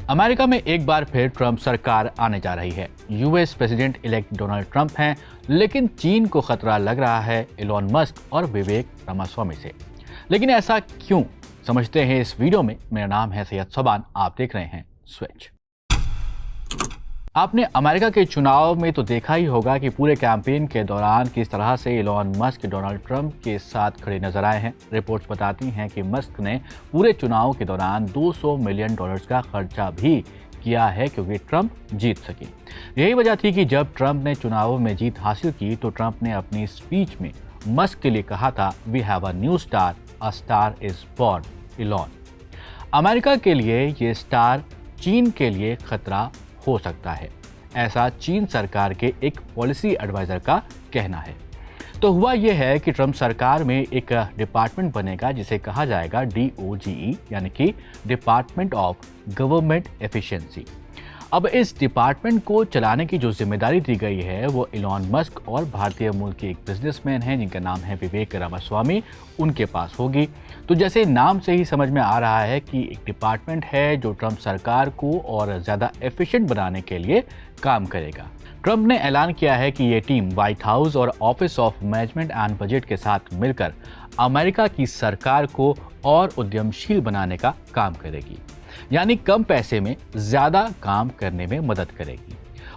America में एक बार फिर ट्रंप सरकार आने जा रही है। US president elect Donald Trump हैं, लेकिन चीन को खतरा लग रहा है इलॉन मस्क और विवेक रामास्वामी से। लेकिन ऐसा क्यों, समझते हैं इस वीडियो में। मेरा नाम है सैयद सोबान, आप देख रहे हैं स्विच। आपने अमेरिका के चुनाव में तो देखा ही होगा कि पूरे कैंपेन के दौरान किस तरह से इलॉन मस्क डोनाल्ड ट्रंप के साथ खड़े नजर आए हैं। रिपोर्ट्स बताती हैं कि मस्क ने पूरे चुनाव के दौरान $200 मिलियन का खर्चा भी किया है क्योंकि ट्रंप जीत सके। यही वजह थी कि जब ट्रंप ने चुनावों में जीत हासिल की तो ट्रंप ने अपनी स्पीच में मस्क के लिए कहा था, we have a new star, a star is born, Elon. America के लिए ये स्टार चीन के लिए खतरा हो सकता है, ऐसा चीन सरकार के एक पॉलिसी एडवाइजर का कहना है। तो हुआ यह है कि ट्रंप सरकार में एक डिपार्टमेंट बनेगा जिसे कहा जाएगा DOGE, यानी कि डिपार्टमेंट ऑफ गवर्नमेंट एफिशिएंसी। अब इस डिपार्टमेंट को चलाने की जो जिम्मेदारी दी गई है वो इलॉन मस्क और भारतीय मूल के एक बिजनेसमैन हैं जिनका नाम है विवेक रामास्वामी, उनके पास होगी। तो जैसे नाम से ही समझ में आ रहा है कि एक डिपार्टमेंट है जो ट्रंप सरकार को और ज़्यादा एफिशिएंट बनाने के लिए काम करेगा। ट्रंप ने ऐलान किया है कि ये टीम व्हाइट हाउस और office of management and budget के साथ मिलकर अमेरिका की सरकार को और उद्यमशील बनाने का काम करेगी, यानी कम पैसे में ज़्यादा काम करने में मदद करेगी।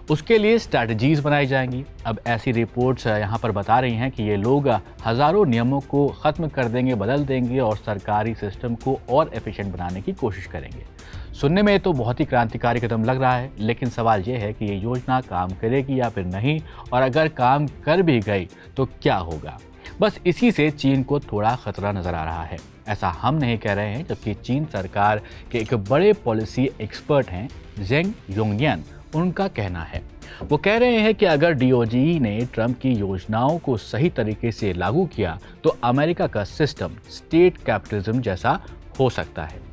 उसके लिए स्ट्रैटेजीज बनाई जाएंगी। अब ऐसी रिपोर्ट्स यहाँ पर बता रही हैं कि ये लोग हज़ारों नियमों को ख़त्म कर देंगे, बदल देंगे और सरकारी सिस्टम को और एफिशिएंट बनाने की कोशिश करेंगे। सुनने में तो बहुत ही क्रांतिकारी कदम लग रहा है, लेकिन सवाल ये है कि ये योजना काम करेगी या फिर नहीं, और अगर काम कर भी गई तो क्या होगा। बस इसी से चीन को थोड़ा खतरा नजर आ रहा है। ऐसा हम नहीं कह रहे हैं, जबकि चीन सरकार के एक बड़े पॉलिसी एक्सपर्ट हैं जेंग योंगयान, उनका कहना है। वो कह रहे हैं कि अगर DOGE ने ट्रंप की योजनाओं को सही तरीके से लागू किया तो अमेरिका का सिस्टम स्टेट कैपिटलिज्म जैसा हो सकता है।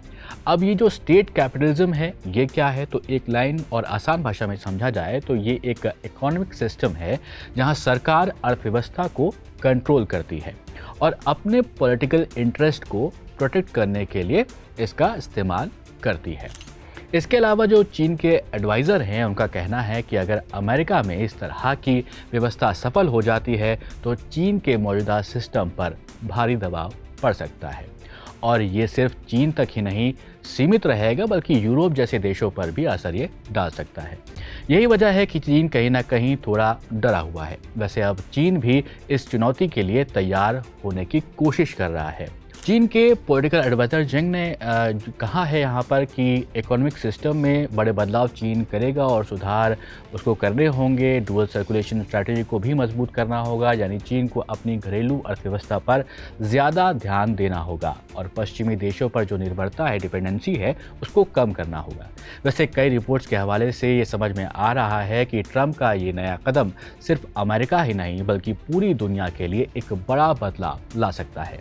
अब ये जो स्टेट कैपिटलिज्म है ये क्या है, तो एक लाइन और आसान भाषा में समझा जाए तो ये एक इकोनॉमिक सिस्टम है जहां सरकार अर्थव्यवस्था को कंट्रोल करती है और अपने पॉलिटिकल इंटरेस्ट को प्रोटेक्ट करने के लिए इसका इस्तेमाल करती है। इसके अलावा जो चीन के एडवाइज़र हैं उनका कहना है कि अगर अमेरिका में इस तरह की व्यवस्था सफल हो जाती है तो चीन के मौजूदा सिस्टम पर भारी दबाव पड़ सकता है, और ये सिर्फ चीन तक ही नहीं सीमित रहेगा बल्कि यूरोप जैसे देशों पर भी असर ये डाल सकता है। यही वजह है कि चीन कहीं ना कहीं थोड़ा डरा हुआ है। वैसे अब चीन भी इस चुनौती के लिए तैयार होने की कोशिश कर रहा है। चीन के पॉलिटिकल एडवाइजर जेंग ने कहा है यहाँ पर कि इकोनॉमिक सिस्टम में बड़े बदलाव चीन करेगा और सुधार उसको करने होंगे। डुअल सर्कुलेशन स्ट्रैटेजी को भी मजबूत करना होगा, यानी चीन को अपनी घरेलू अर्थव्यवस्था पर ज़्यादा ध्यान देना होगा और पश्चिमी देशों पर जो निर्भरता है, डिपेंडेंसी है, उसको कम करना होगा। वैसे कई रिपोर्ट्स के हवाले से ये समझ में आ रहा है कि ट्रंप का ये नया कदम सिर्फ अमेरिका ही नहीं बल्कि पूरी दुनिया के लिए एक बड़ा बदलाव ला सकता है।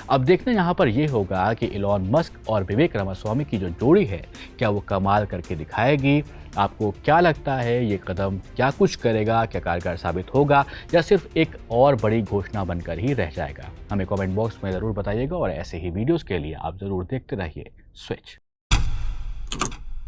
अब देखना यहाँ पर यह होगा कि इलॉन मस्क और विवेक रामास्वामी की जो जोड़ी है क्या वो कमाल करके दिखाएगी। आपको क्या लगता है, ये कदम क्या कुछ करेगा, क्या कारगर साबित होगा या सिर्फ एक और बड़ी घोषणा बनकर ही रह जाएगा? हमें कमेंट बॉक्स में ज़रूर बताइएगा और ऐसे ही वीडियोस के लिए आप ज़रूर देखते रहिए स्विच।